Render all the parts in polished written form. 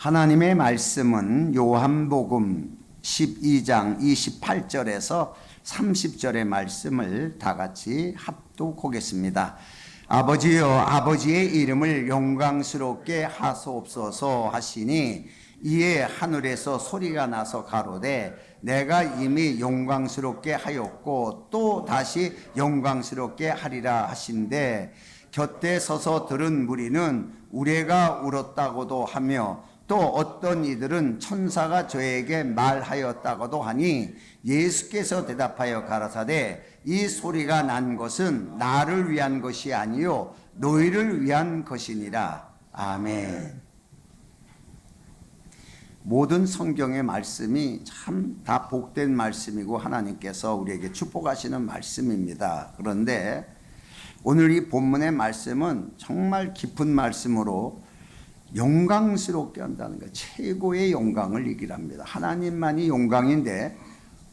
하나님의 말씀은 요한복음 12장 28절에서 30절의 말씀을 다 같이 합독하겠습니다. 아버지여, 아버지의 이름을 영광스럽게 하소옵소서 하시니 이에 하늘에서 소리가 나서 가로되 내가 이미 영광스럽게 하였고 또 다시 영광스럽게 하리라 하신대, 곁에 서서 들은 무리는 우레가 울었다고도 하며 또 어떤 이들은 천사가 저에게 말하였다고도 하니, 예수께서 대답하여 가라사대 이 소리가 난 것은 나를 위한 것이 아니요 너희를 위한 것이니라. 아멘. 모든 성경의 말씀이 참 다 복된 말씀이고 하나님께서 우리에게 축복하시는 말씀입니다. 그런데 오늘 이 본문의 말씀은 정말 깊은 말씀으로 영광스럽게 한다는 것, 최고의 영광을 얘기합니다. 하나님만이 영광인데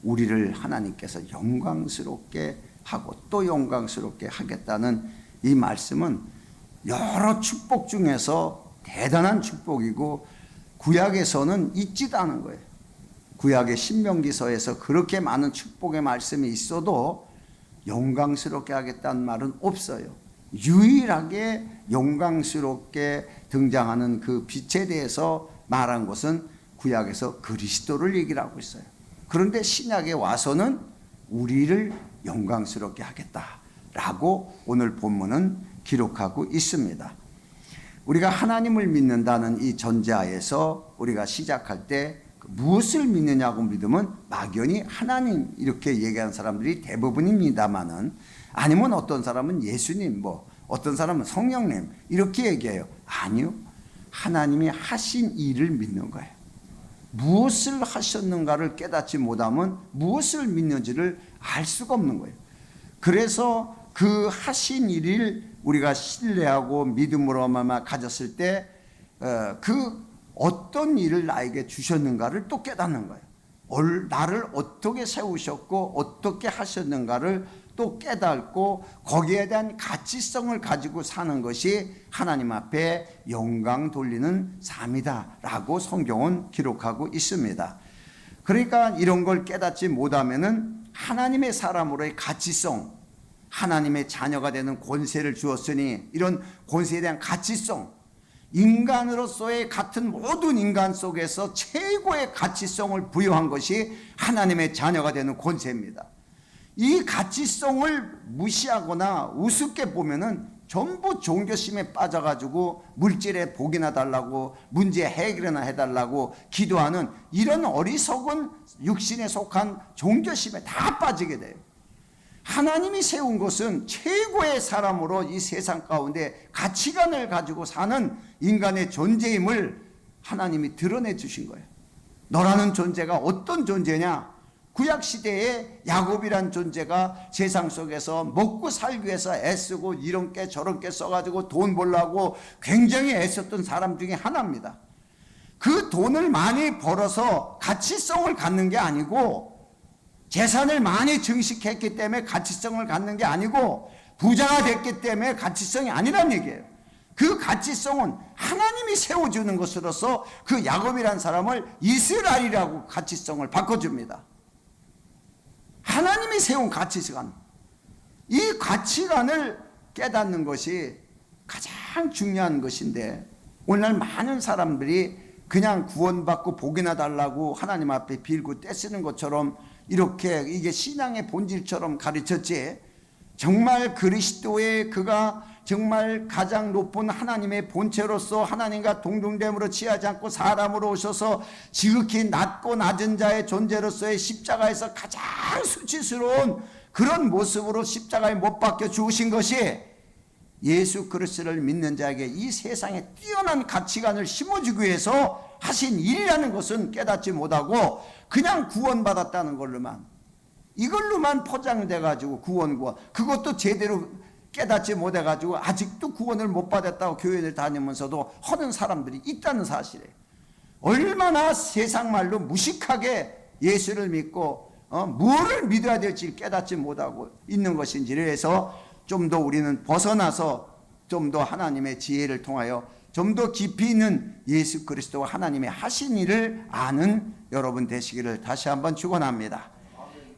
우리를 하나님께서 영광스럽게 하고 또 영광스럽게 하겠다는 이 말씀은 여러 축복 중에서 대단한 축복이고 구약에서는 있지도 않은 거예요. 구약의 신명기서에서 그렇게 많은 축복의 말씀이 있어도 영광스럽게 하겠다는 말은 없어요. 유일하게 영광스럽게 등장하는 그 빛에 대해서 말한 것은 구약에서 그리스도를 얘기를 하고 있어요. 그런데 신약에 와서는 우리를 영광스럽게 하겠다라고 오늘 본문은 기록하고 있습니다. 우리가 하나님을 믿는다는 이 전제하에서 우리가 시작할 때 무엇을 믿느냐고 믿으면 막연히 하나님 이렇게 얘기하는 사람들이 대부분입니다만은, 아니면 어떤 사람은 예수님, 어떤 사람은 성령님 이렇게 얘기해요. 아니요, 하나님이 하신 일을 믿는 거예요. 무엇을 하셨는가를 깨닫지 못하면 무엇을 믿는지를 알 수가 없는 거예요. 그래서 그 하신 일을 우리가 신뢰하고 믿음으로만 가졌을 때 그 어떤 일을 나에게 주셨는가를 또 깨닫는 거예요. 나를 어떻게 세우셨고 어떻게 하셨는가를 또 깨닫고 거기에 대한 가치성을 가지고 사는 것이 하나님 앞에 영광 돌리는 삶이다라고 성경은 기록하고 있습니다. 그러니까 이런 걸 깨닫지 못하면은 하나님의 사람으로의 가치성, 하나님의 자녀가 되는 권세를 주었으니 이런 권세에 대한 가치성, 인간으로서의 같은 모든 인간 속에서 최고의 가치성을 부여한 것이 하나님의 자녀가 되는 권세입니다. 이 가치성을 무시하거나 우습게 보면은 전부 종교심에 빠져가지고 물질에 복이나 달라고, 문제 해결이나 해달라고 기도하는 이런 어리석은 육신에 속한 종교심에 다 빠지게 돼요. 하나님이 세운 것은 최고의 사람으로 이 세상 가운데 가치관을 가지고 사는 인간의 존재임을 하나님이 드러내 주신 거예요. 너라는 존재가 어떤 존재냐? 구약시대에 야곱이란 존재가 세상 속에서 먹고 살기 위해서 애쓰고 이런 게 저런 게 써가지고 돈 벌려고 굉장히 애썼던 사람 중에 하나입니다. 그 돈을 많이 벌어서 가치성을 갖는 게 아니고, 재산을 많이 증식했기 때문에 가치성을 갖는 게 아니고, 부자가 됐기 때문에 가치성이 아니란 얘기예요. 그 가치성은 하나님이 세워주는 것으로서 그 야곱이란 사람을 이스라엘이라고 가치성을 바꿔줍니다. 하나님이 세운 가치관, 이 가치관을 깨닫는 것이 가장 중요한 것인데, 오늘날 많은 사람들이 그냥 구원받고 복이나 달라고 하나님 앞에 빌고 떼쓰는 것처럼 이렇게 이게 신앙의 본질처럼 가르쳤지, 정말 그리스도의 그가 정말 가장 높은 하나님의 본체로서 하나님과 동등됨으로 취하지 않고 사람으로 오셔서 지극히 낮고 낮은 자의 존재로서의 십자가에서 가장 수치스러운 그런 모습으로 십자가에 못 박혀 죽으신 것이 예수 그리스도를 믿는 자에게 이 세상에 뛰어난 가치관을 심어주기 위해서 하신 일이라는 것은 깨닫지 못하고 그냥 구원받았다는 걸로만, 이걸로만 포장돼 가지고 구원 그것도 제대로 깨닫지 못해 가지고 아직도 구원을 못 받았다고 교회를 다니면서도 하는 사람들이 있다는 사실이에요. 얼마나 세상 말로 무식하게 예수를 믿고 무엇을 믿어야 될지 깨닫지 못하고 있는 것인지를 해서 좀 더 우리는 벗어나서 좀 더 하나님의 지혜를 통하여 좀 더 깊이 있는 예수 그리스도와 하나님의 하신 일을 아는 여러분 되시기를 다시 한번 축원합니다.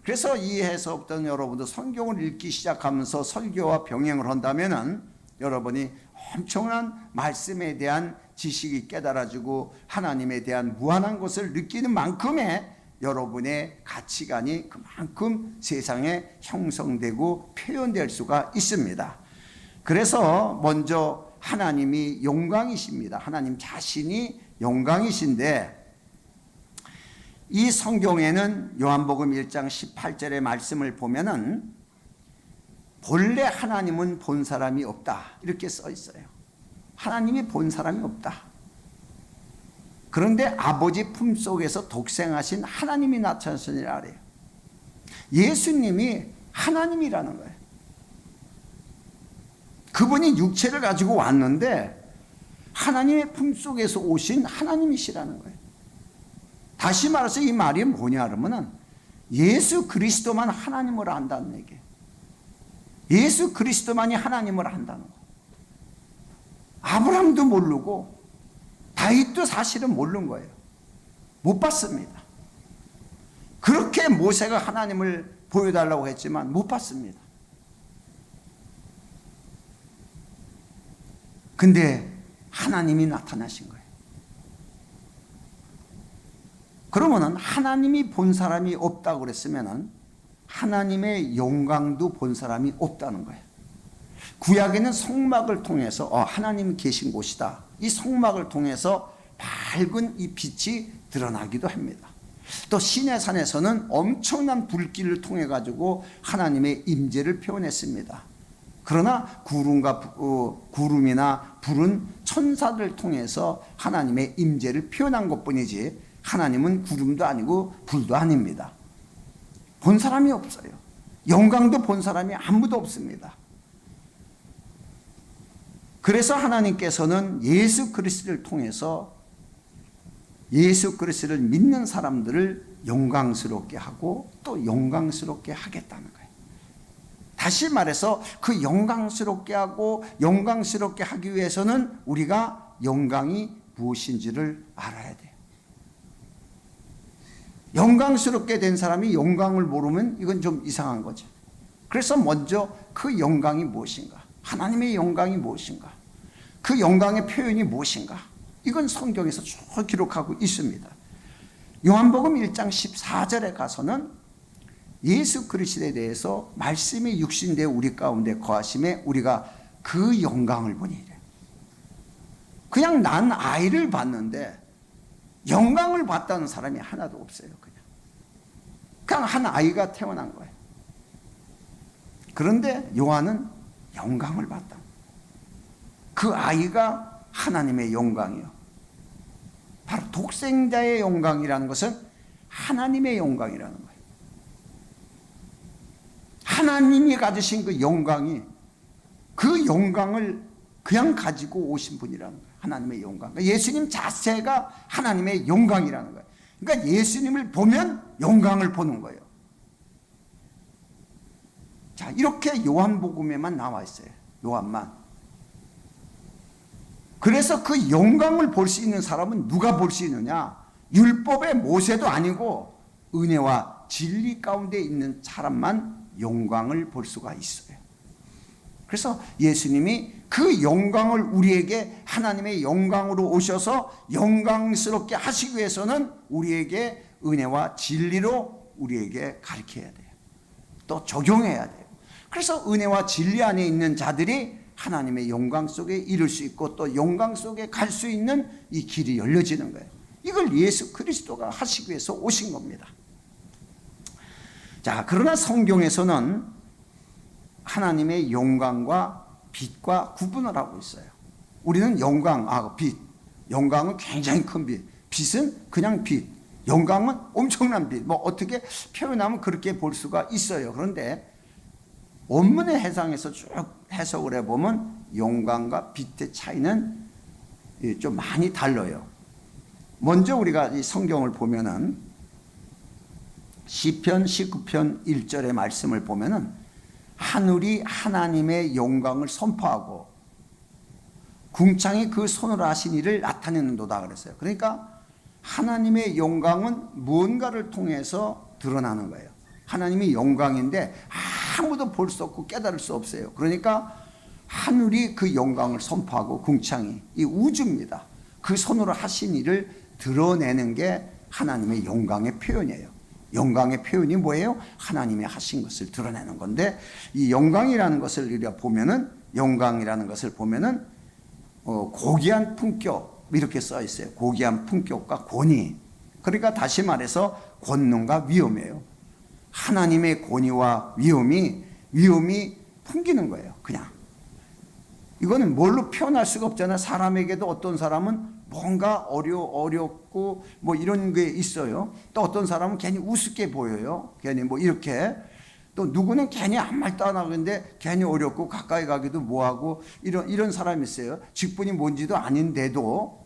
그래서 이 해서부터는 여러분도 성경을 읽기 시작하면서 설교와 병행을 한다면은 여러분이 엄청난 말씀에 대한 지식이 깨달아지고 하나님에 대한 무한한 것을 느끼는 만큼의 여러분의 가치관이 그만큼 세상에 형성되고 표현될 수가 있습니다. 그래서 먼저 하나님이 영광이십니다. 하나님 자신이 영광이신데 이 성경에는 요한복음 1장 18절의 말씀을 보면은 본래 하나님은 본 사람이 없다 이렇게 써 있어요. 하나님이 본 사람이 없다. 그런데 아버지 품속에서 독생하신 하나님이 나타나시니라 그래요. 예수님이 하나님이라는 거예요. 그분이 육체를 가지고 왔는데 하나님의 품속에서 오신 하나님이시라는 거예요. 다시 말해서 이 말이 뭐냐 그러면은 예수 그리스도만 하나님을 안다는 얘기예요. 예수 그리스도만이 하나님을 안다는 거예요. 아브라함도 모르고 다윗도 사실은 모르는 거예요. 못 봤습니다. 그렇게 모세가 하나님을 보여달라고 했지만 못 봤습니다. 근데 하나님이 나타나신 거예요. 그러면은 하나님이 본 사람이 없다고 그랬으면은 하나님의 영광도 본 사람이 없다는 거예요. 구약에는 성막을 통해서 하나님이 계신 곳이다. 이 성막을 통해서 밝은 이 빛이 드러나기도 합니다. 또 시내산에서는 엄청난 불길을 통해 가지고 하나님의 임재를 표현했습니다. 그러나 구름이나 불은 천사를 통해서 하나님의 임재를 표현한 것뿐이지 하나님은 구름도 아니고 불도 아닙니다. 본 사람이 없어요. 영광도 본 사람이 아무도 없습니다. 그래서 하나님께서는 예수 그리스도를 통해서 예수 그리스도를 믿는 사람들을 영광스럽게 하고 또 영광스럽게 하겠다는 거예요. 다시 말해서 그 영광스럽게 하고 영광스럽게 하기 위해서는 우리가 영광이 무엇인지를 알아야 돼요. 영광스럽게 된 사람이 영광을 모르면 이건 좀 이상한 거죠. 그래서 먼저 그 영광이 무엇인가? 하나님의 영광이 무엇인가? 그 영광의 표현이 무엇인가? 이건 성경에서 쭉 기록하고 있습니다. 요한복음 1장 14절에 가서는 예수 그리스도에 대해서 말씀이 육신되어 우리 가운데 거하심에 우리가 그 영광을 보니 이래. 그냥 난 아이를 봤는데 영광을 봤다는 사람이 하나도 없어요. 그냥 한 아이가 태어난 거예요. 그런데 요한은 영광을 봤다. 그 아이가 하나님의 영광이요. 바로 독생자의 영광이라는 것은 하나님의 영광이라는 거예요. 하나님이 가지신 그 영광이 그 영광을 그냥 가지고 오신 분이라는 거예요. 하나님의 영광. 예수님 자체가 하나님의 영광이라는 거예요. 그러니까 예수님을 보면 영광을 보는 거예요. 자, 이렇게 요한복음에만 나와 있어요. 요한만. 그래서 그 영광을 볼 수 있는 사람은 누가 볼 수 있느냐? 율법의 모세도 아니고 은혜와 진리 가운데 있는 사람만 영광을 볼 수가 있어요. 그래서 예수님이 그 영광을 우리에게 하나님의 영광으로 오셔서 영광스럽게 하시기 위해서는 우리에게 은혜와 진리로 우리에게 가르쳐야 돼요. 또 적용해야 돼요. 그래서 은혜와 진리 안에 있는 자들이 하나님의 영광 속에 이룰 수 있고 또 영광 속에 갈 수 있는 이 길이 열려지는 거예요. 이걸 예수 그리스도가 하시기 위해서 오신 겁니다. 자, 그러나 성경에서는 하나님의 영광과 빛과 구분을 하고 있어요. 우리는 영광, 빛. 영광은 굉장히 큰 빛. 빛은 그냥 빛. 영광은 엄청난 빛. 뭐 어떻게 표현하면 그렇게 볼 수가 있어요. 그런데 원문의 해상에서 쭉 해석을 해보면 영광과 빛의 차이는 좀 많이 달라요. 먼저 우리가 이 성경을 보면은 시편 19편 1절의 말씀을 보면은 하늘이 하나님의 영광을 선포하고 궁창이 그 손으로 하신 일을 나타내는도다 그랬어요. 그러니까 하나님의 영광은 무언가를 통해서 드러나는 거예요. 하나님이 영광인데 아무도 볼 수 없고 깨달을 수 없어요. 그러니까 하늘이 그 영광을 선포하고 궁창이 이 우주입니다. 그 손으로 하신 일을 드러내는 게 하나님의 영광의 표현이에요. 영광의 표현이 뭐예요? 하나님이 하신 것을 드러내는 건데, 이 영광이라는 것을 우리가 보면은, 영광이라는 것을 보면은 고귀한 품격 이렇게 써 있어요. 고귀한 품격과 권위. 그러니까 다시 말해서 권능과 위엄이에요. 하나님의 권위와 위엄이 풍기는 거예요. 그냥 이거는 뭘로 표현할 수가 없잖아요. 사람에게도 어떤 사람은 뭔가 어렵고 뭐 이런 게 있어요. 또 어떤 사람은 괜히 우습게 보여요. 괜히 뭐 이렇게. 또 누구는 괜히 아무 말도 안 하는데 괜히 어렵고 가까이 가기도 뭐하고 이런 사람이 있어요. 직분이 뭔지도 아닌데도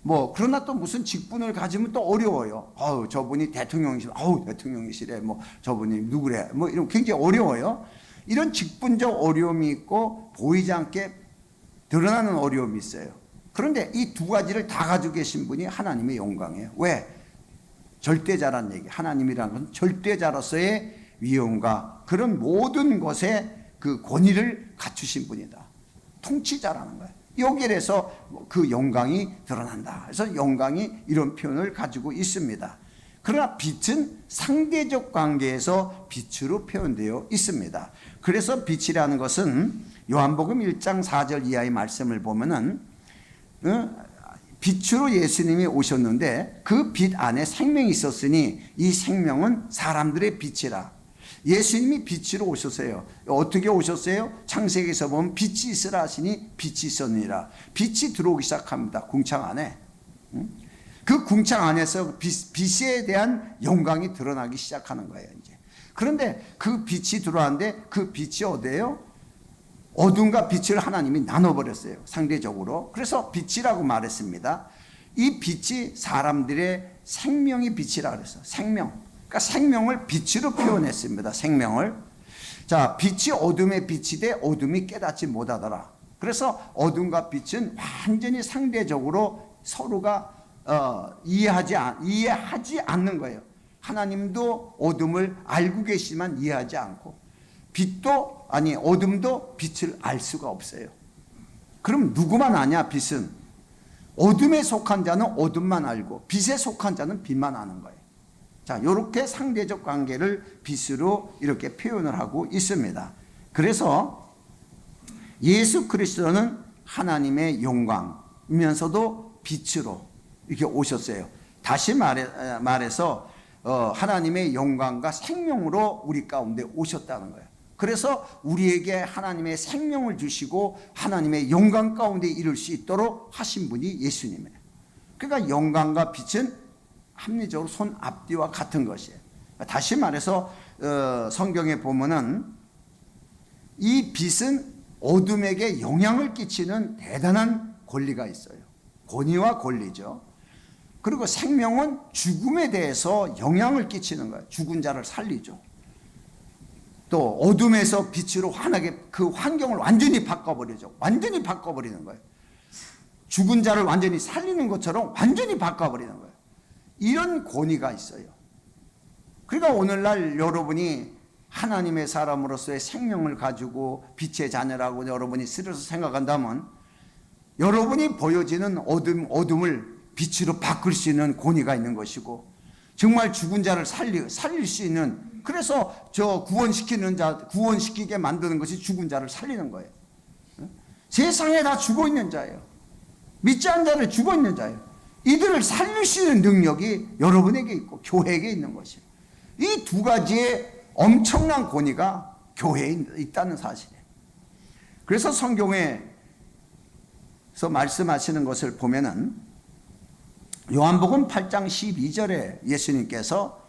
뭐 그러나 또 무슨 직분을 가지면 또 어려워요. 저분이 대통령이시래. 대통령이시래. 뭐 저분이 누구래. 뭐 이런 굉장히 어려워요. 이런 직분적 어려움이 있고 보이지 않게 드러나는 어려움이 있어요. 그런데 이 두 가지를 다 가지고 계신 분이 하나님의 영광이에요. 왜? 절대자란 얘기. 하나님이라는 건 절대자로서의 위엄과 그런 모든 것에 그 권위를 갖추신 분이다. 통치자라는 거예요. 여기에서 그 영광이 드러난다. 그래서 영광이 이런 표현을 가지고 있습니다. 그러나 빛은 상대적 관계에서 빛으로 표현되어 있습니다. 그래서 빛이라는 것은 요한복음 1장 4절 이하의 말씀을 보면은 빛으로 예수님이 오셨는데 그 빛 안에 생명이 있었으니 이 생명은 사람들의 빛이라. 예수님이 빛으로 오셨어요. 어떻게 오셨어요? 창세기에서 보면 빛이 있으라 하시니 빛이 있었느니라. 빛이 들어오기 시작합니다. 궁창 안에. 그 궁창 안에서 빛에 대한 영광이 드러나기 시작하는 거예요. 이제. 그런데 그 빛이 들어왔는데 그 빛이 어디예요? 어둠과 빛을 하나님이 나눠버렸어요. 상대적으로. 그래서 빛이라고 말했습니다. 이 빛이 사람들의 생명의 빛이라 그랬어요. 생명. 그러니까 생명을 빛으로 표현했습니다. 생명을. 자, 빛이 어둠의 빛이 돼 어둠이 깨닫지 못하더라. 그래서 어둠과 빛은 완전히 상대적으로 서로가 이해하지 않는 거예요. 하나님도 어둠을 알고 계시지만 이해하지 않고 어둠도 빛을 알 수가 없어요. 그럼 누구만 아냐? 빛은 어둠에 속한 자는 어둠만 알고 빛에 속한 자는 빛만 아는 거예요. 자, 이렇게 상대적 관계를 빛으로 이렇게 표현을 하고 있습니다. 그래서 예수 그리스도는 하나님의 영광이면서도 빛으로 이렇게 오셨어요. 다시 말해서 하나님의 영광과 생명으로 우리 가운데 오셨다는 거예요. 그래서 우리에게 하나님의 생명을 주시고 하나님의 영광 가운데 이룰 수 있도록 하신 분이 예수님이에요. 그러니까 영광과 빛은 합리적으로 손 앞뒤와 같은 것이에요. 다시 말해서 성경에 보면은 이 빛은 어둠에게 영향을 끼치는 대단한 권리가 있어요. 권위와 권리죠. 그리고 생명은 죽음에 대해서 영향을 끼치는 거예요. 죽은 자를 살리죠. 또 어둠에서 빛으로 환하게 그 환경을 완전히 바꿔버리죠. 완전히 바꿔버리는 거예요. 죽은 자를 완전히 살리는 것처럼 완전히 바꿔버리는 거예요. 이런 권위가 있어요. 그러니까 오늘날 여러분이 하나님의 사람으로서의 생명을 가지고 빛의 자녀라고 여러분이 스스로 생각한다면 여러분이 보여지는 어둠을 빛으로 바꿀 수 있는 권위가 있는 것이고 정말 죽은 자를 살릴 수 있는 그래서 구원시키게 만드는 것이 죽은 자를 살리는 거예요. 세상에 다 죽어 있는 자예요. 믿지 않는 자를 죽어 있는 자예요. 이들을 살릴 수 있는 능력이 여러분에게 있고 교회에게 있는 것이에요. 이 두 가지의 엄청난 권위가 교회에 있다는 사실이에요. 그래서 성경에서 말씀하시는 것을 보면은 요한복음 8장 12절에 예수님께서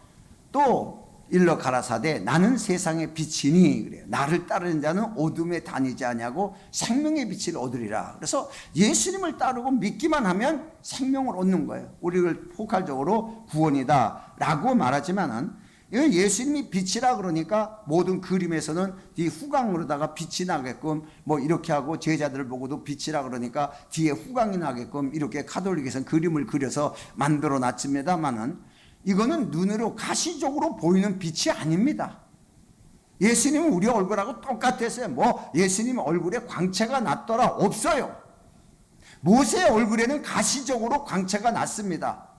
또 일러 가라사대 나는 세상의 빛이니 그래요. 나를 따르는 자는 어둠에 다니지 아니하고 생명의 빛을 얻으리라. 그래서 예수님을 따르고 믿기만 하면 생명을 얻는 거예요. 우리를 포괄적으로 구원이다 라고 말하지만은 예수님이 빛이라 그러니까 모든 그림에서는 이 후광으로다가 빛이 나게끔 뭐 이렇게 하고, 제자들을 보고도 빛이라 그러니까 뒤에 후광이 나게끔 이렇게 가톨릭에서는 그림을 그려서 만들어 놨습니다만은, 이거는 눈으로 가시적으로 보이는 빛이 아닙니다. 예수님은 우리 얼굴하고 똑같았어요. 뭐 예수님 얼굴에 광채가 났더라, 없어요. 모세 얼굴에는 가시적으로 광채가 났습니다.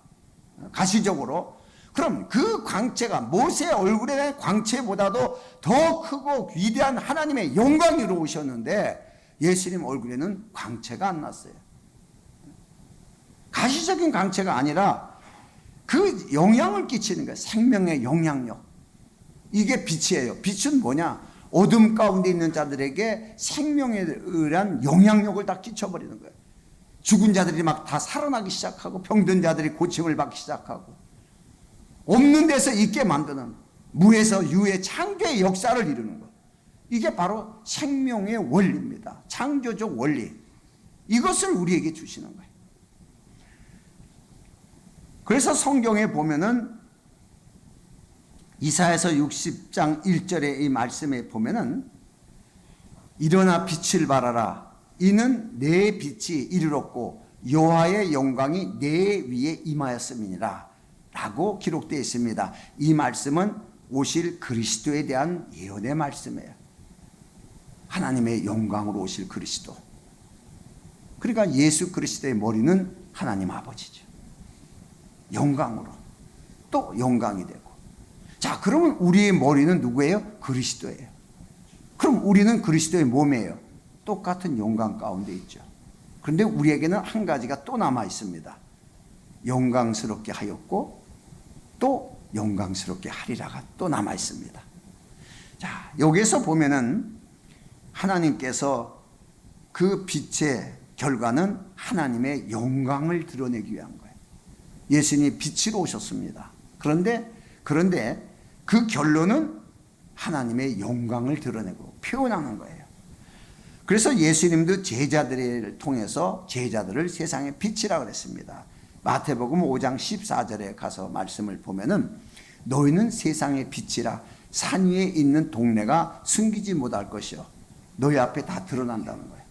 가시적으로. 그럼 그 광채가 모세 얼굴에 대한 광채보다도 더 크고 위대한 하나님의 영광으로 오셨는데, 예수님 얼굴에는 광채가 안 났어요. 가시적인 광채가 아니라 그 영향을 끼치는 거예요. 생명의 영향력. 이게 빛이에요. 빛은 뭐냐? 어둠 가운데 있는 자들에게 생명에 의한 영향력을 다 끼쳐버리는 거예요. 죽은 자들이 막 다 살아나기 시작하고, 병든 자들이 고침을 받기 시작하고, 없는 데서 있게 만드는, 무에서 유의 창조의 역사를 이루는 것. 이게 바로 생명의 원리입니다. 창조적 원리. 이것을 우리에게 주시는 거예요. 그래서 성경에 보면은 이사야서 60장 1절의 이 말씀에 보면은, 일어나 빛을 발하라. 이는 내 빛이 이르렀고 여호와의 영광이 내 위에 임하였음이니라 라고 기록되어 있습니다. 이 말씀은 오실 그리스도에 대한 예언의 말씀이에요. 하나님의 영광으로 오실 그리스도. 그러니까 예수 그리스도의 머리는 하나님 아버지죠. 영광으로 또 영광이 되고. 자, 그러면 우리의 머리는 누구예요? 그리스도예요. 그럼 우리는 그리스도의 몸이에요. 똑같은 영광 가운데 있죠. 그런데 우리에게는 한 가지가 또 남아 있습니다. 영광스럽게 하였고 또 영광스럽게 하리라가 또 남아 있습니다. 자, 여기서 보면은 하나님께서 그 빛의 결과는 하나님의 영광을 드러내기 위한 거예요. 예수님이 빛으로 오셨습니다. 그런데 그 결론은 하나님의 영광을 드러내고 표현하는 거예요. 그래서 예수님도 제자들을 통해서 제자들을 세상의 빛이라고 그랬습니다. 마태복음 5장 14절에 가서 말씀을 보면은, 너희는 세상의 빛이라. 산 위에 있는 동네가 숨기지 못할 것이요, 너희 앞에 다 드러난다는 거예요.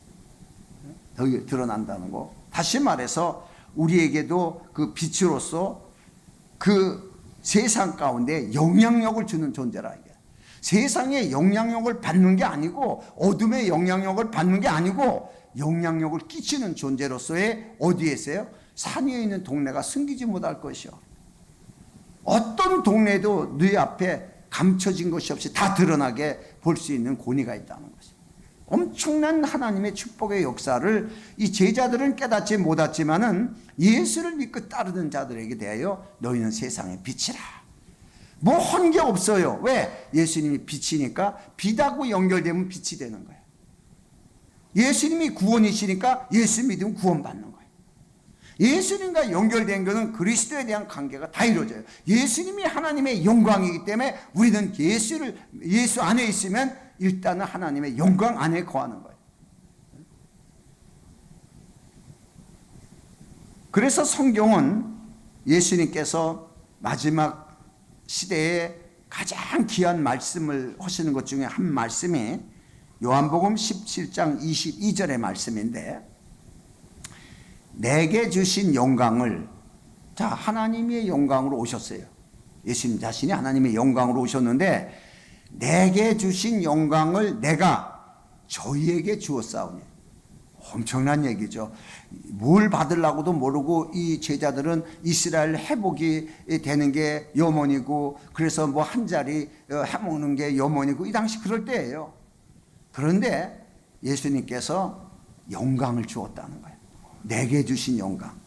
더 드러난다는 거. 다시 말해서 우리에게도 그 빛으로서 그 세상 가운데 영향력을 주는 존재라. 이게 세상의 영향력을 받는 게 아니고, 어둠의 영향력을 받는 게 아니고, 영향력을 끼치는 존재로서의 어디에 있어요? 산 위에 있는 동네가 숨기지 못할 것이요, 어떤 동네도 네 앞에 감춰진 것이 없이 다 드러나게 볼 수 있는 권위가 있다는 것이죠. 엄청난 하나님의 축복의 역사를 이 제자들은 깨닫지 못했지만은, 예수를 믿고 따르는 자들에게 대하여 너희는 세상의 빛이라. 뭐 한 게 없어요. 왜? 예수님이 빛이니까 빛하고 연결되면 빛이 되는 거예요. 예수님이 구원이시니까 예수 믿으면 구원받는 거예요. 예수님과 연결된 것은 그리스도에 대한 관계가 다 이루어져요. 예수님이 하나님의 영광이기 때문에 우리는 예수 안에 있으면 일단은 하나님의 영광 안에 거하는 거예요. 그래서 성경은 예수님께서 마지막 시대에 가장 귀한 말씀을 하시는 것 중에 한 말씀이 요한복음 17장 22절의 말씀인데, 내게 주신 영광을, 자, 하나님의 영광으로 오셨어요. 예수님 자신이 하나님의 영광으로 오셨는데, 내게 주신 영광을 내가 저희에게 주었사오니. 엄청난 얘기죠. 뭘 받으려고도 모르고 이 제자들은 이스라엘 회복이 되는 게 염원이고, 그래서 뭐 한 자리 해먹는 게 염원이고, 이 당시 그럴 때예요. 그런데 예수님께서 영광을 주었다는 거예요. 내게 주신 영광.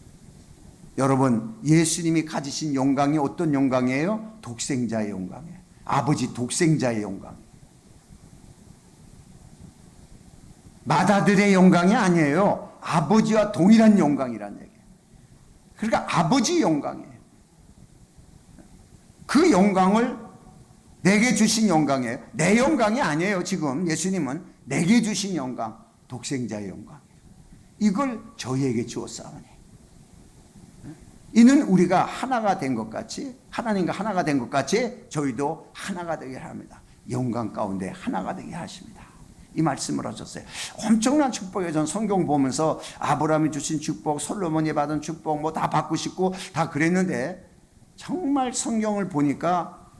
여러분, 예수님이 가지신 영광이 어떤 영광이에요? 독생자의 영광이에요. 아버지 독생자의 영광. 맏아들의 영광이 아니에요. 아버지와 동일한 영광이라는 얘기예요. 그러니까 아버지 영광이에요. 그 영광을 내게 주신 영광이에요. 내 영광이 아니에요. 지금 예수님은 내게 주신 영광, 독생자의 영광, 이걸 저희에게 주었사오니. 이는 우리가 하나가 된 것 같이, 하나님과 하나가 된 것 같이 저희도 하나가 되게 합니다. 영광 가운데 하나가 되게 하십니다. 이 말씀을 하셨어요. 엄청난 축복이에요. 전 성경 보면서 아브라함이 주신 축복, 솔로몬이 받은 축복 뭐 다 받고 싶고 다 그랬는데, 정말 성경을 보니까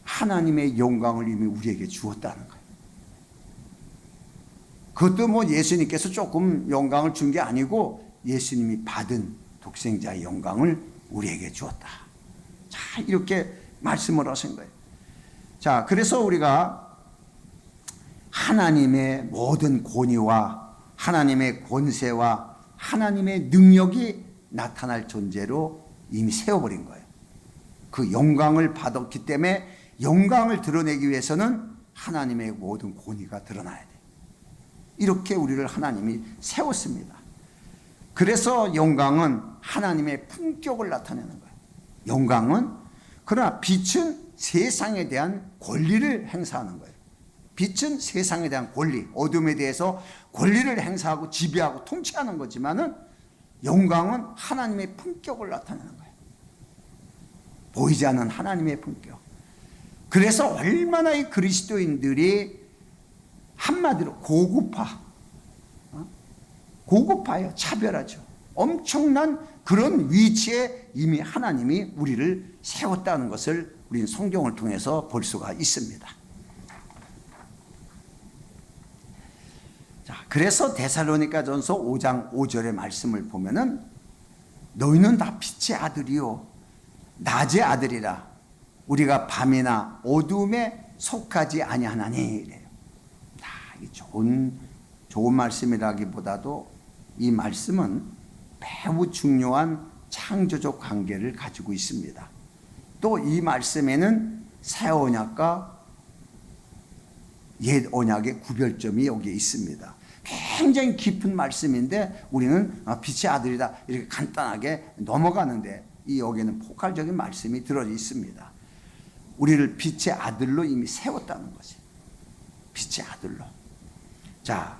하나님의 영광을 이미 우리에게 주었다는 거예요. 그것도 뭐 예수님께서 조금 영광을 준 게 아니고 예수님이 받은 독생자의 영광을 우리에게 주었다. 자, 이렇게 말씀을 하신 거예요. 자, 그래서 우리가 하나님의 모든 권위와 하나님의 권세와 하나님의 능력이 나타날 존재로 이미 세워버린 거예요. 그 영광을 받았기 때문에 영광을 드러내기 위해서는 하나님의 모든 권위가 드러나야 돼요. 이렇게 우리를 하나님이 세웠습니다. 그래서 영광은 하나님의 품격을 나타내는 거예요. 영광은, 그러나 빛은 세상에 대한 권리를 행사하는 거예요. 빛은 세상에 대한 권리, 어둠에 대해서 권리를 행사하고 지배하고 통치하는 거지만은 영광은 하나님의 품격을 나타내는 거예요. 보이지 않는 하나님의 품격. 그래서 얼마나 이 그리스도인들이 한마디로 고급화요. 차별하죠. 엄청난 그런 위치에 이미 하나님이 우리를 세웠다는 것을 우리는 성경을 통해서 볼 수가 있습니다. 자, 그래서 데살로니가전서 5장 5절의 말씀을 보면은 너희는 다 빛의 아들이요 낮의 아들이라 우리가 밤이나 어두움에 속하지 아니하나니 이래요. 좋은 말씀이라기보다도 이 말씀은 매우 중요한 창조적 관계를 가지고 있습니다. 또 이 말씀에는 새 언약과 옛 언약의 구별점이 여기에 있습니다. 굉장히 깊은 말씀인데 우리는 빛의 아들이다 이렇게 간단하게 넘어가는데, 이 여기에는 폭발적인 말씀이 들어 있습니다. 우리를 빛의 아들로 이미 세웠다는 거지. 빛의 아들로. 자,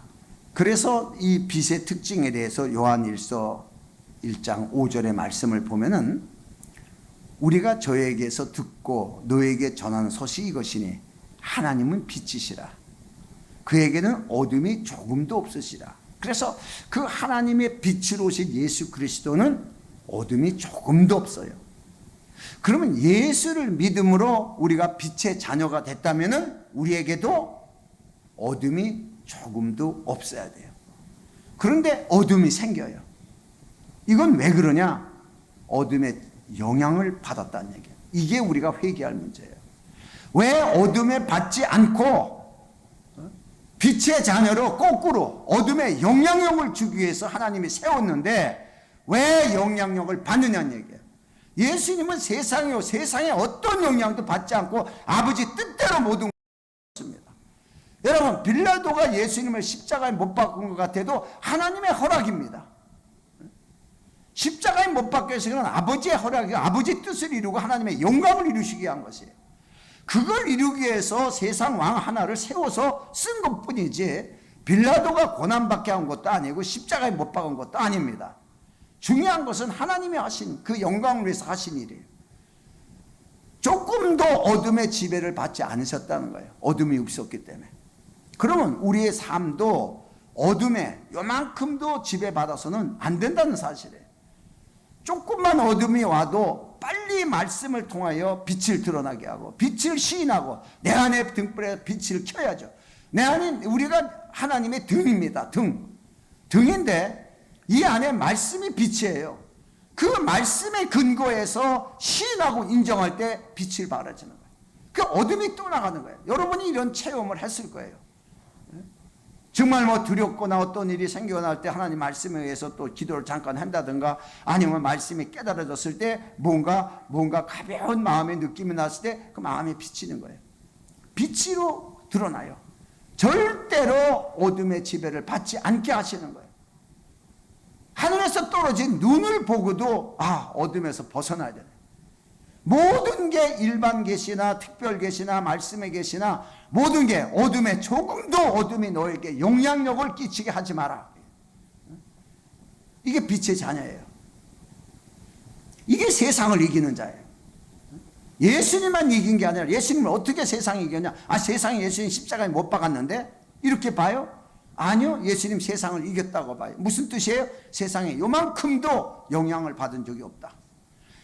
그래서 이 빛의 특징에 대해서 요한일서 1장 5절의 말씀을 보면은 우리가 저에게서 듣고 너에게 전하는 소식이 이것이니 하나님은 빛이시라. 그에게는 어둠이 조금도 없으시라. 그래서 그 하나님의 빛으로 오신 예수 그리스도는 어둠이 조금도 없어요. 그러면 예수를 믿음으로 우리가 빛의 자녀가 됐다면은 우리에게도 어둠이 조금도 없어야 돼요. 그런데 어둠이 생겨요. 이건 왜 그러냐? 어둠의 영향을 받았다는 얘기예요. 이게 우리가 회개할 문제예요. 왜 어둠에 받지 않고 빛의 자녀로 거꾸로 어둠에 영향력을 주기 위해서 하나님이 세웠는데 왜 영향력을 받느냐는 얘기예요. 예수님은 세상에 어떤 영향도 받지 않고 아버지 뜻대로 모든 것입니다. 여러분, 빌라도가 예수님을 십자가에 못 박은 것 같아도 하나님의 허락입니다. 십자가에 못 박게 해서 아버지의 허락이 아버지 뜻을 이루고 하나님의 영광을 이루시게 한 것이에요. 그걸 이루기 위해서 세상 왕 하나를 세워서 쓴 것뿐이지 빌라도가 고난받게 한 것도 아니고 십자가에 못 박은 것도 아닙니다. 중요한 것은 하나님이 하신 그 영광을 위해서 하신 일이에요. 조금도 어둠의 지배를 받지 않으셨다는 거예요. 어둠이 없었기 때문에. 그러면 우리의 삶도 어둠에 요만큼도 지배받아서는 안 된다는 사실이에요. 조금만 어둠이 와도 빨리 말씀을 통하여 빛을 드러나게 하고 빛을 시인하고 내 안에 등불에 빛을 켜야죠. 내 안에 우리가 하나님의 등입니다. 등인데 이 안에 말씀이 빛이에요. 그 말씀의 근거에서 시인하고 인정할 때 빛을 발하지는 거예요. 그 어둠이 떠나가는 거예요. 여러분이 이런 체험을 했을 거예요. 정말 뭐 두렵거나 어떤 일이 생겨날 때 하나님 말씀에 의해서 또 기도를 잠깐 한다든가 아니면 말씀이 깨달아졌을 때 뭔가 가벼운 마음의 느낌이 났을 때 그 마음이 비치는 거예요. 빛으로 드러나요. 절대로 어둠의 지배를 받지 않게 하시는 거예요. 하늘에서 떨어진 눈을 보고도 어둠에서 벗어나야 되네. 모든 게 일반 계시나 특별 계시나 말씀의 계시나 모든 게 어둠에 조금도 어둠이 너에게 영향력을 끼치게 하지 마라. 이게 빛의 자녀예요. 이게 세상을 이기는 자예요. 예수님만 이긴 게 아니라 예수님을 어떻게 세상이 이겼냐? 세상이 예수님 십자가에 못 박았는데 이렇게 봐요? 아니요, 예수님 세상을 이겼다고 봐요. 무슨 뜻이에요? 세상에 요만큼도 영향을 받은 적이 없다.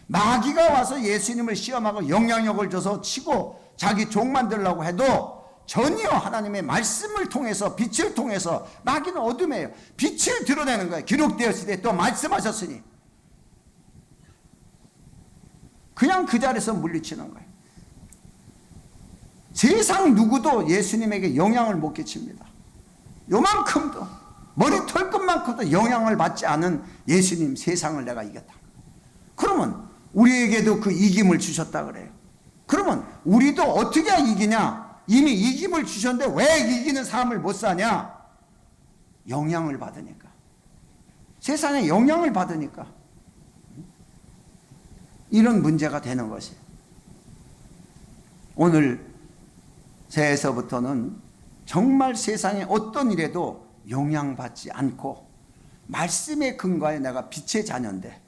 마귀가 와서 예수님을 시험하고 영향력을 줘서 치고 자기 종 만들려고 해도 전혀 하나님의 말씀을 통해서, 빛을 통해서, 마귀는 어둠이에요. 빛을 드러내는 거예요. 기록되었을 때 또 말씀하셨으니 그냥 그 자리에서 물리치는 거예요. 세상 누구도 예수님에게 영향을 못 끼칩니다. 요만큼도, 머리 털끝만큼도 영향을 받지 않은 예수님, 세상을 내가 이겼다. 그러면 우리에게도 그 이김을 주셨다 그래요. 그러면 우리도 어떻게 이기냐? 이미 이김을 주셨는데 왜 이기는 삶을 못 사냐? 영향을 받으니까. 세상에 영향을 받으니까. 이런 문제가 되는 것이에요. 오늘 새해서부터는 정말 세상에 어떤 일에도 영향받지 않고 말씀의 근거에 내가 빛의 자녀인데,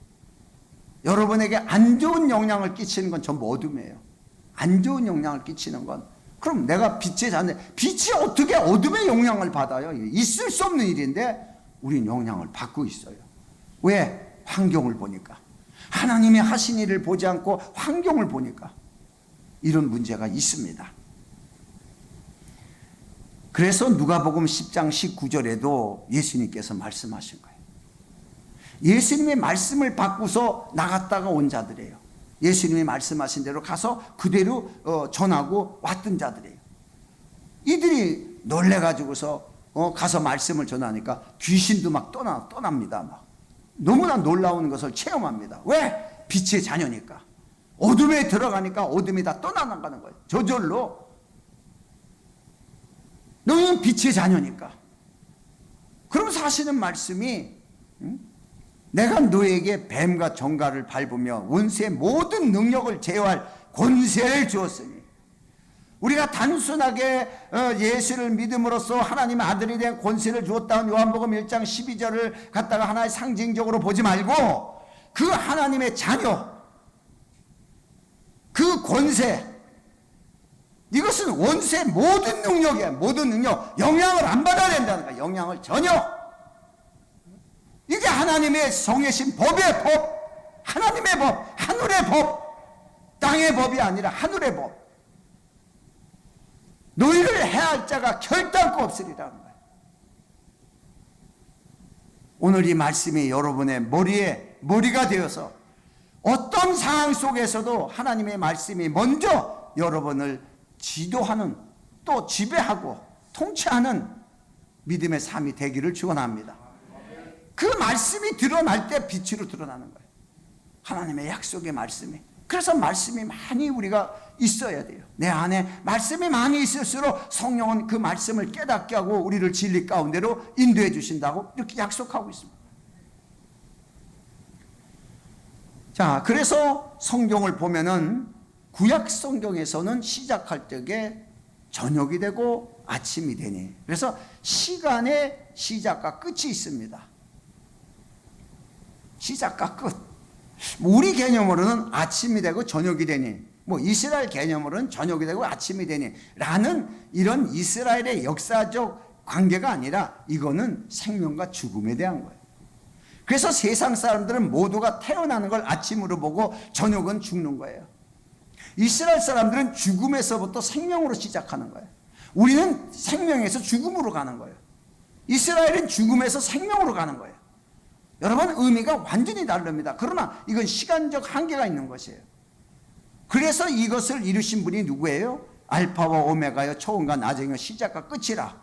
여러분에게 안 좋은 영향을 끼치는 건 전부 어둠이에요. 안 좋은 영향을 끼치는 건, 그럼 내가 빛의 자녀, 빛이 어떻게 어둠의 영향을 받아요? 있을 수 없는 일인데 우린 영향을 받고 있어요. 왜? 환경을 보니까. 하나님의 하신 일을 보지 않고 환경을 보니까 이런 문제가 있습니다. 그래서 누가복음 10장 19절에도 예수님께서 말씀하신 거예요. 예수님의 말씀을 받고서 나갔다가 온 자들이에요. 예수님이 말씀하신 대로 가서 그대로 전하고 왔던 자들이에요. 이들이 놀래가지고서 가서 말씀을 전하니까 귀신도 막 떠납니다. 막 너무나 놀라운 것을 체험합니다. 왜? 빛의 자녀니까. 어둠에 들어가니까 어둠이 다 떠나가는 거예요. 저절로. 너희는 빛의 자녀니까. 그러면서 하시는 말씀이, 내가 너에게 뱀과 정갈을 밟으며 원수의 모든 능력을 제어할 권세를 주었으니. 우리가 단순하게 예수를 믿음으로써 하나님의 아들이 된 권세를 주었다는 요한복음 1장 12절을 갖다가 하나의 상징적으로 보지 말고, 그 하나님의 자녀, 그 권세, 이것은 원수의 모든 능력이에요. 모든 능력. 영향을 안 받아야 된다는 거예요. 영향을 전혀. 이게 하나님의 정해진 법의 법, 하나님의 법, 하늘의 법, 땅의 법이 아니라 하늘의 법. 너희를 해할 자가 결단코 없으리라는 거예요. 오늘 이 말씀이 여러분의 머리가 되어서 어떤 상황 속에서도 하나님의 말씀이 먼저 여러분을 지도하는, 또 지배하고 통치하는 믿음의 삶이 되기를 축원합니다. 그 말씀이 드러날 때 빛으로 드러나는 거예요. 하나님의 약속의 말씀이. 그래서 말씀이 많이 우리가 있어야 돼요. 내 안에 말씀이 많이 있을수록 성령은 그 말씀을 깨닫게 하고 우리를 진리 가운데로 인도해 주신다고 이렇게 약속하고 있습니다. 자, 그래서 성경을 보면은 구약 성경에서는 시작할 때에 저녁이 되고 아침이 되니, 그래서 시간의 시작과 끝이 있습니다. 시작과 끝. 우리 개념으로는 아침이 되고 저녁이 되니, 이스라엘 개념으로는 저녁이 되고 아침이 되니 라는 이런 이스라엘의 역사적 관계가 아니라 이거는 생명과 죽음에 대한 거예요. 그래서 세상 사람들은 모두가 태어나는 걸 아침으로 보고 저녁은 죽는 거예요. 이스라엘 사람들은 죽음에서부터 생명으로 시작하는 거예요. 우리는 생명에서 죽음으로 가는 거예요. 이스라엘은 죽음에서 생명으로 가는 거예요. 여러분, 의미가 완전히 다릅니다. 그러나 이건 시간적 한계가 있는 것이에요. 그래서 이것을 이루신 분이 누구예요? 알파와 오메가여, 초음과 나중의 시작과 끝이라.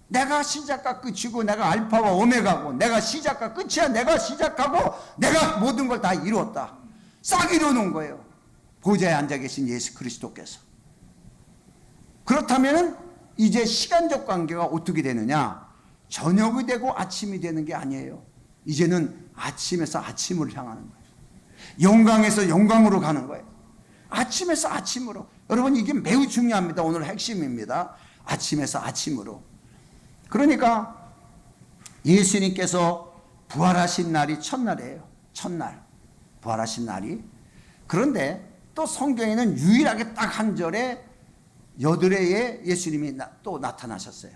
내가 시작과 끝이고 내가 알파와 오메가고 내가 시작과 끝이야. 내가 시작하고 내가 모든 걸 다 이루었다. 싹 이루어놓은 거예요. 보좌에 앉아 계신 예수 그리스도께서. 그렇다면 이제 시간적 관계가 어떻게 되느냐? 저녁이 되고 아침이 되는 게 아니에요. 이제는 아침에서 아침으로 향하는 거예요. 영광에서 영광으로 가는 거예요. 아침에서 아침으로. 여러분, 이게 매우 중요합니다. 오늘 핵심입니다. 아침에서 아침으로. 그러니까 예수님께서 부활하신 날이 첫날이에요. 첫날. 부활하신 날이. 그런데 또 성경에는 유일하게 딱 한 절에 여드레에 예수님이 또 나타나셨어요.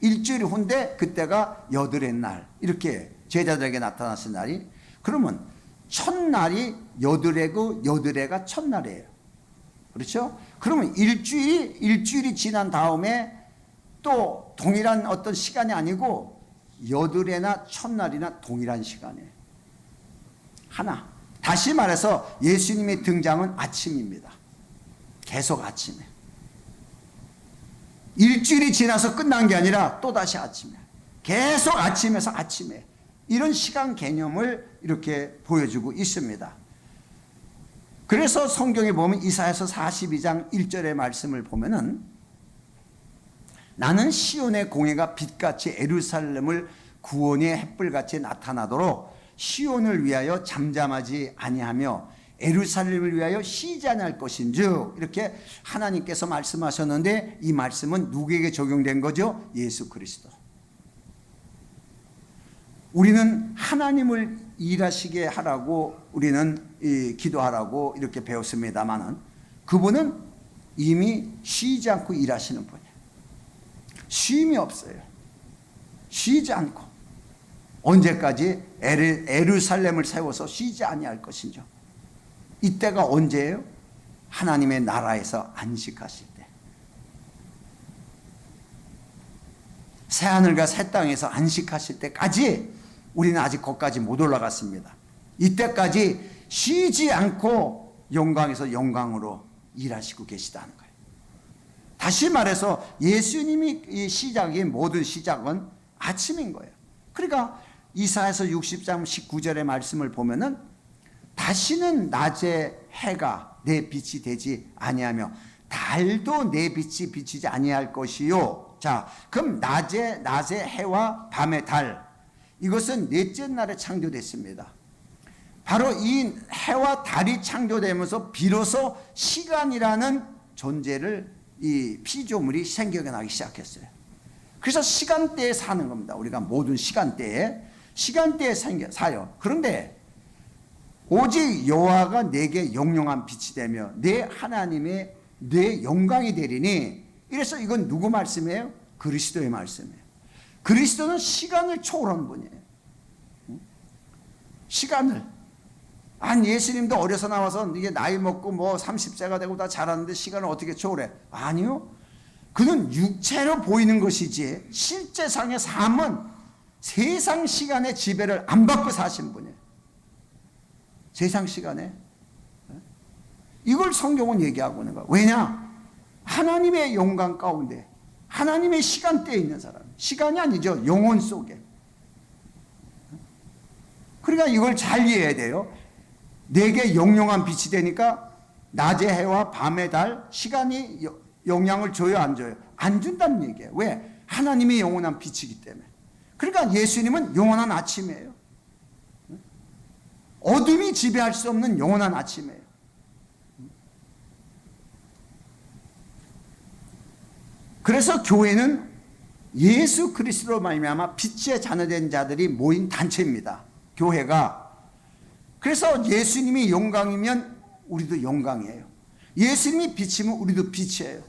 일주일 후인데 그때가 여드레 날, 이렇게 제자들에게 나타나신 날이. 그러면 첫날이 여드레고 여드레가 첫날이에요. 그렇죠? 그러면 일주일이 지난 다음에 또 동일한 어떤 시간이 아니고 여드레나 첫날이나 동일한 시간이에요. 하나. 다시 말해서 예수님의 등장은 아침입니다. 계속 아침에. 일주일이 지나서 끝난 게 아니라 또다시 아침에. 계속 아침에서 아침에. 이런 시간 개념을 이렇게 보여주고 있습니다. 그래서 성경에 보면 이사야서 42장 1절의 말씀을 보면은 나는 시온의 공회가 빛같이 예루살렘을 구원의 햇불같이 나타나도록 시온을 위하여 잠잠하지 아니하며 예루살렘을 위하여 쉬지 않을 것인즉, 이렇게 하나님께서 말씀하셨는데 이 말씀은 누구에게 적용된 거죠? 예수 그리스도. 우리는 하나님을 일하시게 하라고 우리는 기도하라고 이렇게 배웠습니다만은 그분은 이미 쉬지 않고 일하시는 분이에요. 쉼이 없어요. 쉬지 않고. 언제까지 예루살렘을 세워서 쉬지 아니할 것인지. 이때가 언제예요? 하나님의 나라에서 안식하실 때. 새하늘과 새 땅에서 안식하실 때까지 우리는 아직 거기까지 못 올라갔습니다. 이때까지 쉬지 않고 영광에서 영광으로 일하시고 계시다는 거예요. 다시 말해서 예수님이 이 시작인 모든 시작은 아침인 거예요. 그러니까 이사야서 60장 19절의 말씀을 보면은 다시는 낮에 해가 내 빛이 되지 아니하며 달도 내 빛이 비치지 아니할 것이요. 자, 그럼 낮에 해와 밤의 달, 이것은 넷째 날에 창조됐습니다. 바로 이 해와 달이 창조되면서 비로소 시간이라는 존재를 이 피조물이 생겨나기 시작했어요. 그래서 시간대에 사는 겁니다. 우리가 모든 시간대에 사요. 그런데 오직 여호와가 내게 영영한 빛이 되며 내 하나님의 내 영광이 되리니. 이래서 이건 누구 말씀이에요? 그리스도의 말씀이에요. 그리스도는 시간을 초월한 분이에요. 시간을. 예수님도 어려서 나와서 이게 나이 먹고 뭐 30세가 되고 다 자랐는데 시간을 어떻게 초월해? 아니요. 그는 육체로 보이는 것이지 실제상의 삶은 세상 시간의 지배를 안 받고 사신 분이에요. 세상 시간에. 이걸 성경은 얘기하고 있는 거야. 왜냐? 하나님의 영광 가운데, 하나님의 시간대에 있는 사람. 시간이 아니죠. 영혼 속에. 그러니까 이걸 잘 이해해야 돼요. 내게 영영한 빛이 되니까 낮의 해와 밤의 달, 시간이 영향을 줘요, 안 줘요? 안 준다는 얘기예요. 왜? 하나님이 영원한 빛이기 때문에. 그러니까 예수님은 영원한 아침이에요. 어둠이 지배할 수 없는 영원한 아침이에요. 그래서 교회는 예수 그리스도로 말미암아 빛의 자녀된 자들이 모인 단체입니다. 교회가. 그래서 예수님이 영광이면 우리도 영광이에요. 예수님이 빛이면 우리도 빛이에요.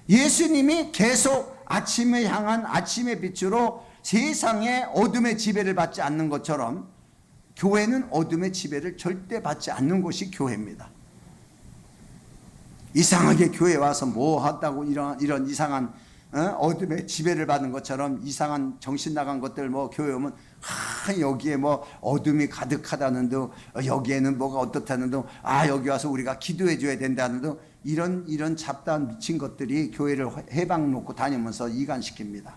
예수님이 계속 아침을 향한 아침의 빛으로 세상의 어둠의 지배를 받지 않는 것처럼 교회는 어둠의 지배를 절대 받지 않는 곳이 교회입니다. 이상하게 교회 와서 뭐 한다고 이런 이상한 어둠의 지배를 받는 것처럼 이상한 정신 나간 것들 뭐 교회 오면 여기에 뭐 어둠이 가득하다는 둥, 여기에는 뭐가 어떻다는 둥, 여기 와서 우리가 기도해 줘야 된다는 둥, 이런 잡다한 미친 것들이 교회를 해방 놓고 다니면서 이간시킵니다.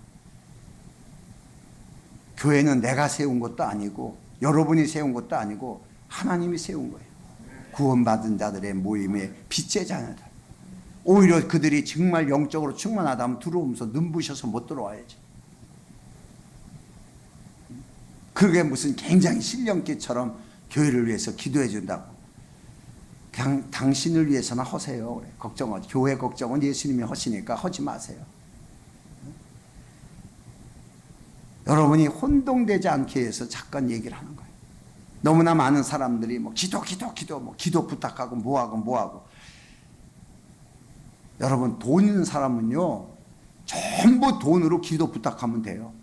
교회는 내가 세운 것도 아니고 여러분이 세운 것도 아니고 하나님이 세운 거예요. 구원받은 자들의 모임의 빛의 자녀들. 오히려 그들이 정말 영적으로 충만하다면 들어오면서 눈부셔서 못 들어와야지. 그게 무슨 굉장히 신령기처럼 교회를 위해서 기도해 준다고. 그냥 당신을 위해서나 하세요. 그래. 걱정하지. 교회 걱정은 예수님이 하시니까 하지 마세요. 여러분이 혼동되지 않게 해서 잠깐 얘기를 하는 거예요. 너무나 많은 사람들이 뭐 기도, 뭐 기도 부탁하고 뭐하고. 여러분, 돈 있는 사람은요, 전부 돈으로 기도 부탁하면 돼요.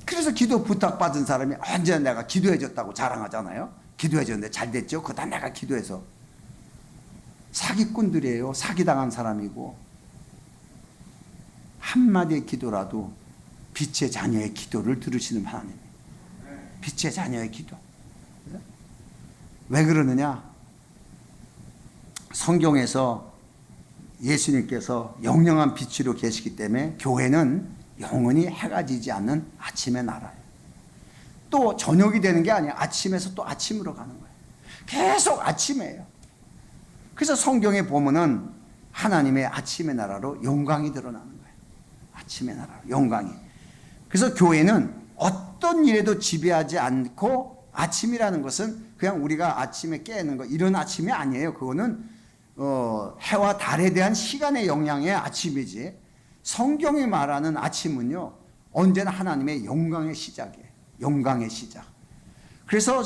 그래서 기도 부탁받은 사람이 언제나 내가 기도해줬다고 자랑하잖아요. 기도해줬는데 잘 됐죠? 그거 다 내가 기도해서. 사기꾼들이에요. 사기당한 사람이고. 한마디의 기도라도 빛의 자녀의 기도를 들으시는 하나님. 빛의 자녀의 기도. 왜 그러느냐? 성경에서 예수님께서 영영한 빛으로 계시기 때문에 교회는 영원히 해가 지지 않는 아침의 나라예요. 또 저녁이 되는 게 아니에요. 아침에서 또 아침으로 가는 거예요. 계속 아침이에요. 그래서 성경에 보면은 하나님의 아침의 나라로 영광이 드러나는 거예요. 아침의 나라로 영광이. 그래서 교회는 어떤 일에도 지배하지 않고, 아침이라는 것은 그냥 우리가 아침에 깨는 거 이런 아침이 아니에요. 그거는 해와 달에 대한 시간의 영향의 아침이지, 성경이 말하는 아침은요 언제나 하나님의 영광의 시작이에요. 영광의 시작. 그래서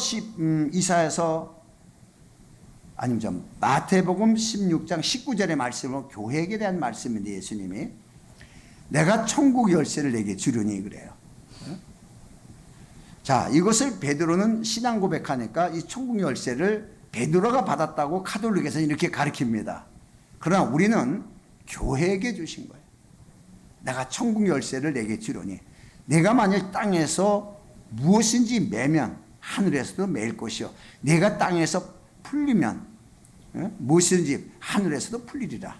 이사야서 아니면 마태복음 16장 19절의 말씀은 교회에 대한 말씀인데, 예수님이 내가 천국 열쇠를 내게 주려니 그래요. 자, 이것을 베드로는 신앙 고백하니까 이 천국 열쇠를 베드로가 받았다고 가톨릭에서는 이렇게 가르칩니다. 그러나 우리는 교회에게 주신 거예요. 내가 천국 열쇠를 내게 주려니, 내가 만약 땅에서 무엇인지 매면 하늘에서도 매일 것이요, 내가 땅에서 풀리면 무엇인지 하늘에서도 풀리리라.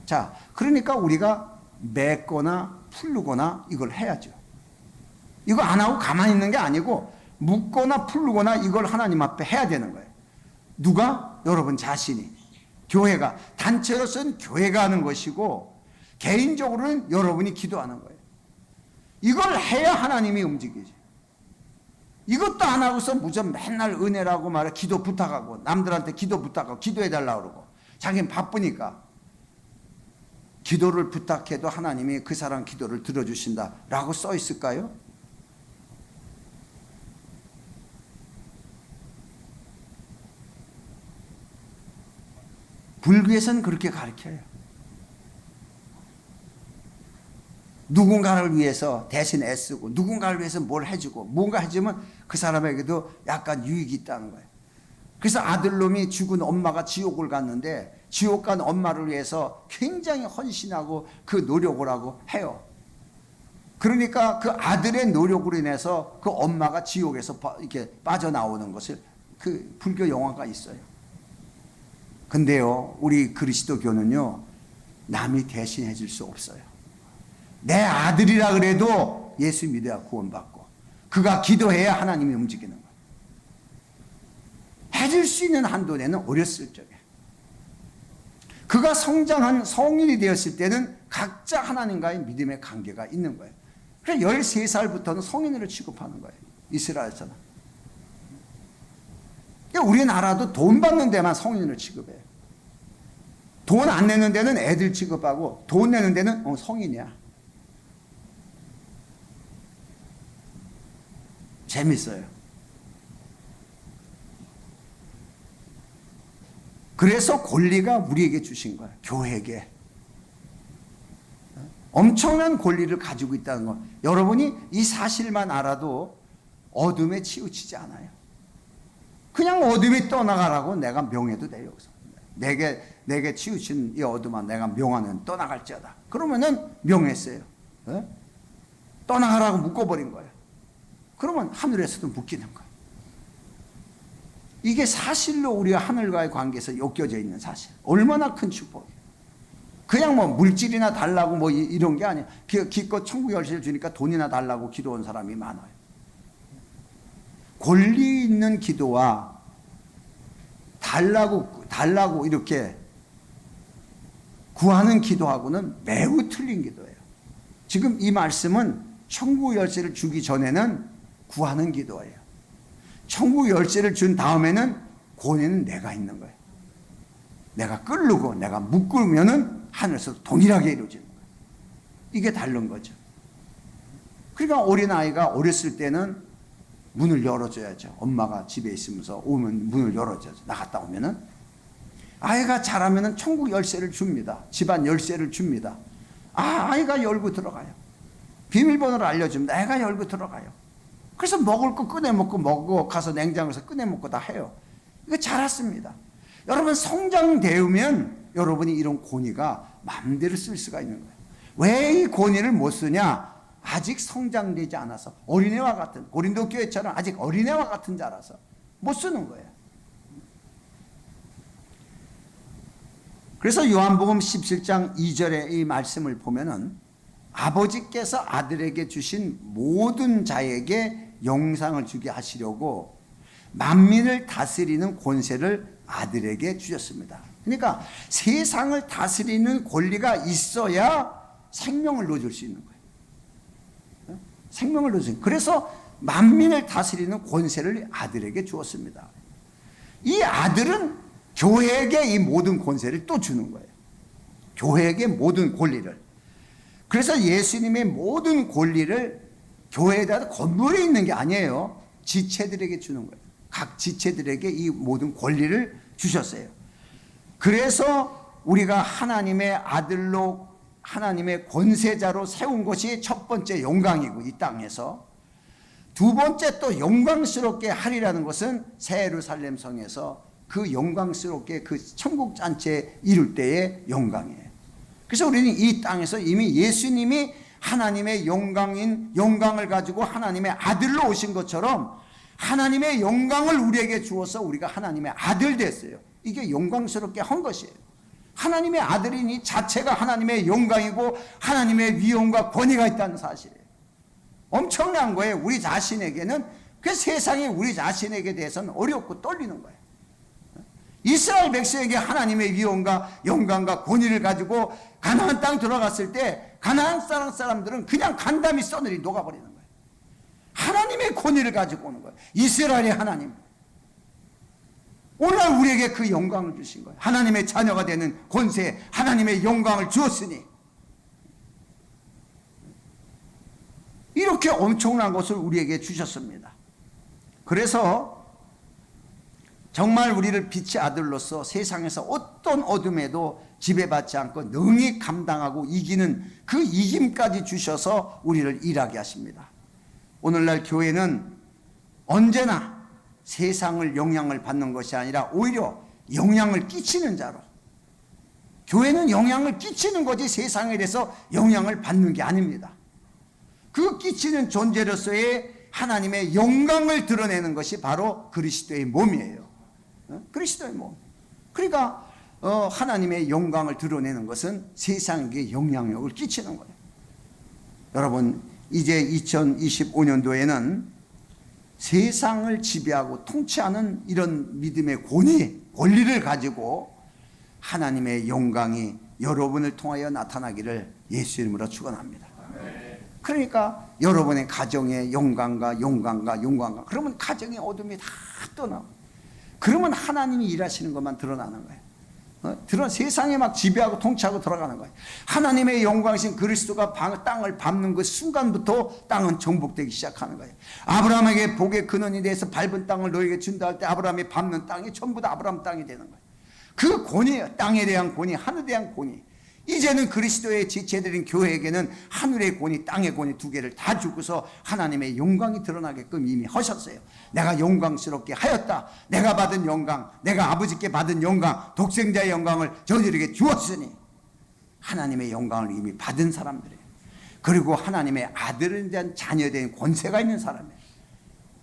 자, 그러니까 우리가 맺거나 풀르거나 이걸 해야죠. 이거 안 하고 가만히 있는 게 아니고, 묻거나 풀르거나 이걸 하나님 앞에 해야 되는 거예요. 누가? 여러분 자신이. 교회가, 단체로서는 교회가 하는 것이고, 개인적으로는 여러분이 기도하는 거예요. 이걸 해야 하나님이 움직이지. 이것도 안 하고서 무조건 맨날 은혜라고 말해, 기도 부탁하고, 남들한테 기도 부탁하고, 기도해달라고 그러고, 자기는 바쁘니까. 기도를 부탁해도 하나님이 그 사람 기도를 들어주신다라고 써 있을까요? 불교에서는 그렇게 가르쳐요. 누군가를 위해서 대신 애쓰고, 누군가를 위해서 뭘 해주고, 뭔가 해주면 그 사람에게도 약간 유익이 있다는 거예요. 그래서 아들놈이 죽은 엄마가 지옥을 갔는데, 지옥 간 엄마를 위해서 굉장히 헌신하고 그 노력을 하고 해요. 그러니까 그 아들의 노력으로 인해서 그 엄마가 지옥에서 이렇게 빠져나오는 것을, 그 불교 영화가 있어요. 근데요, 우리 그리스도교는요, 남이 대신해 줄 수 없어요. 내 아들이라 그래도 예수 믿어야 구원받고, 그가 기도해야 하나님이 움직이는 거예요. 해줄 수 있는 한도 내는 어렸을 적에, 그가 성장한 성인이 되었을 때는 각자 하나님과의 믿음의 관계가 있는 거예요. 그래서 13살부터는 성인으로 취급하는 거예요, 이스라엘에서는. 우리나라도 돈 받는 데만 성인으로 취급해요. 돈 안 내는 데는 애들 취급하고, 돈 내는 데는 성인이야. 재밌어요. 그래서 권리가 우리에게 주신 거예요. 교회에게. 엄청난 권리를 가지고 있다는 거. 여러분이 이 사실만 알아도 어둠에 치우치지 않아요. 그냥 어둠에 떠나가라고 내가 명해도 돼요. 내게 치우친 이 어둠아, 내가 명하는 떠나갈지어다. 그러면은 명했어요. 떠나가라고 묶어버린 거예요. 그러면 하늘에서도 묶이는 거예요. 이게 사실로 우리가 하늘과의 관계에서 엮여져 있는 사실. 얼마나 큰 축복이에요. 그냥 뭐 물질이나 달라고 뭐 이런 게 아니에요. 기껏 천국 열쇠를 주니까 돈이나 달라고 기도한 사람이 많아요. 권리 있는 기도와 달라고 이렇게 구하는 기도하고는 매우 틀린 기도예요. 지금 이 말씀은 천국 열쇠를 주기 전에는 구하는 기도예요. 천국 열쇠를 준 다음에는 권위는 내가 있는 거예요. 내가 끌르고 내가 묶으면은 하늘에서 동일하게 이루어지는 거예요. 이게 다른 거죠. 그러니까 어린아이가 어렸을 때는 문을 열어줘야죠. 엄마가 집에 있으면서 오면 문을 열어줘야죠. 나갔다 오면은. 아이가 자라면은 천국 열쇠를 줍니다. 집안 열쇠를 줍니다. 아이가 열고 들어가요. 비밀번호를 알려줍니다. 애가 열고 들어가요. 그래서 먹을 거 꺼내 먹고 먹고 가서 냉장고에서 꺼내 먹고 다 해요. 이거 자랐습니다. 여러분 성장되면 여러분이 이런 권위가 마음대로 쓸 수가 있는 거예요. 왜 이 권위를 못 쓰냐? 아직 성장되지 않아서 어린애와 같은, 고린도 교회처럼 아직 어린애와 같은 자라서 못 쓰는 거예요. 그래서 요한복음 17장 2절의 이 말씀을 보면은 아버지께서 아들에게 주신 모든 자에게 영상을 주게 하시려고 만민을 다스리는 권세를 아들에게 주셨습니다. 그러니까 세상을 다스리는 권리가 있어야 생명을 넣어줄 수 있는 거예요. 생명을 넣어줄 수 있는 거예요. 그래서 만민을 다스리는 권세를 아들에게 주었습니다. 이 아들은 교회에게 이 모든 권세를 또 주는 거예요. 교회에게 모든 권리를. 그래서 예수님의 모든 권리를 교회에다 건물에 있는 게 아니에요. 지체들에게 주는 거예요. 각 지체들에게 이 모든 권리를 주셨어요. 그래서 우리가 하나님의 아들로 하나님의 권세자로 세운 것이 첫 번째 영광이고 이 땅에서 두 번째 또 영광스럽게 하리라는 것은 새 예루살렘 성에서 그 영광스럽게 그 천국 잔치에 이룰 때의 영광이에요. 그래서 우리는 이 땅에서 이미 예수님이 하나님의 영광을 가지고 하나님의 아들로 오신 것처럼 하나님의 영광을 우리에게 주어서 우리가 하나님의 아들 됐어요. 이게 영광스럽게 한 것이에요. 하나님의 아들이니 자체가 하나님의 영광이고 하나님의 위엄과 권위가 있다는 사실이에요. 엄청난 거예요. 우리 자신에게는. 그 세상이 우리 자신에게 대해서는 어렵고 떨리는 거예요. 이스라엘 백성에게 하나님의 위엄과 영광과 권위를 가지고 가나안 땅 들어갔을 때 가나안 사람들은 그냥 간담이 써늘이 녹아버리는 거예요. 하나님의 권위를 가지고 오는 거예요. 이스라엘의 하나님. 오늘 우리에게 그 영광을 주신 거예요. 하나님의 자녀가 되는 권세, 하나님의 영광을 주었으니 이렇게 엄청난 것을 우리에게 주셨습니다. 그래서 정말 우리를 빛의 아들로서 세상에서 어떤 어둠에도 지배받지 않고 능히 감당하고 이기는 그 이김까지 주셔서 우리를 일하게 하십니다. 오늘날 교회는 언제나 세상을 영향을 받는 것이 아니라 오히려 영향을 끼치는 자로, 교회는 영향을 끼치는 거지 세상에 대해서 영향을 받는 게 아닙니다. 그 끼치는 존재로서의 하나님의 영광을 드러내는 것이 바로 그리스도의 몸이에요. 그리스도의 몸. 그러니까 하나님의 영광을 드러내는 것은 세상에게 영향력을 끼치는 거예요. 여러분, 이제 2025년도에는 세상을 지배하고 통치하는 이런 믿음의 권리를 가지고 하나님의 영광이 여러분을 통하여 나타나기를 예수 이름으로 축원합니다. 그러니까 여러분의 가정의 영광과 그러면 가정의 어둠이 다 떠나고, 그러면 하나님이 일하시는 것만 드러나는 거예요. 세상에 막 지배하고 통치하고 들어가는 거예요. 하나님의 영광이신 그리스도가 땅을 밟는 그 순간부터 땅은 정복되기 시작하는 거예요. 아브라함에게 복의 근원이 돼서 밟은 땅을 너에게 준다 할 때 아브라함이 밟는 땅이 전부 다 아브라함 땅이 되는 거예요. 그 권위예요. 땅에 대한 권위, 하늘에 대한 권위. 이제는 그리스도의 지체들인 교회에게는 하늘의 권위, 땅의 권위 두 개를 다 주고서 하나님의 영광이 드러나게끔 이미 하셨어요. 내가 영광스럽게 하였다. 내가 받은 영광, 내가 아버지께 받은 영광, 독생자의 영광을 저희들에게 주었으니 하나님의 영광을 이미 받은 사람들이에요. 그리고 하나님의 아들에 대한 자녀된 권세가 있는 사람이에요.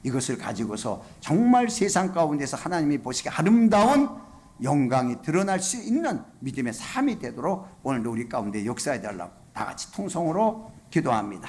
이것을 가지고서 정말 세상 가운데서 하나님이 보시기에 아름다운 영광이 드러날 수 있는 믿음의 삶이 되도록 오늘도 우리 가운데 역사해 달라고 다 같이 통성으로 기도합니다.